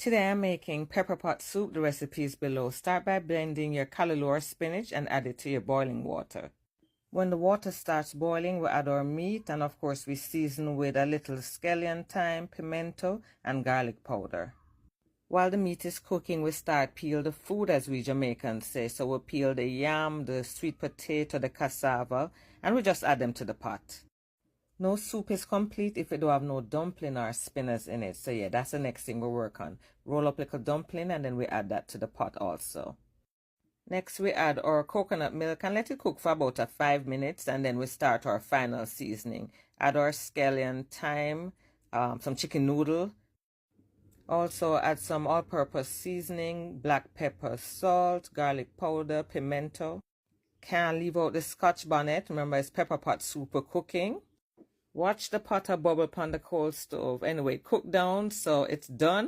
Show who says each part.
Speaker 1: Today I'm making pepper pot soup. The recipe is below. Start by blending your cauliflower spinach and add it to your boiling water. When the water starts boiling, we add our meat, and of course we season with a little scallion, thyme, pimento, and garlic powder. While the meat is cooking, we start peel the food, as we Jamaicans say. So we peel the yam, the sweet potato, the cassava, and we just add them to the pot. No soup is complete if we don't have no dumpling or spinners in it. So yeah, that's the next thing we work on. Roll up like a dumpling and then we add that to the pot also. Next we add our coconut milk and let it cook for about 5 minutes, and then we start our final seasoning. Add our scallion, thyme, some chicken noodle. Also add some all-purpose seasoning, black pepper, salt, garlic powder, pimento. Can't leave out the scotch bonnet. Remember, it's pepper pot soup we're cooking. Watch the pot bubble upon the cold stove. Anyway, cook down, so it's done.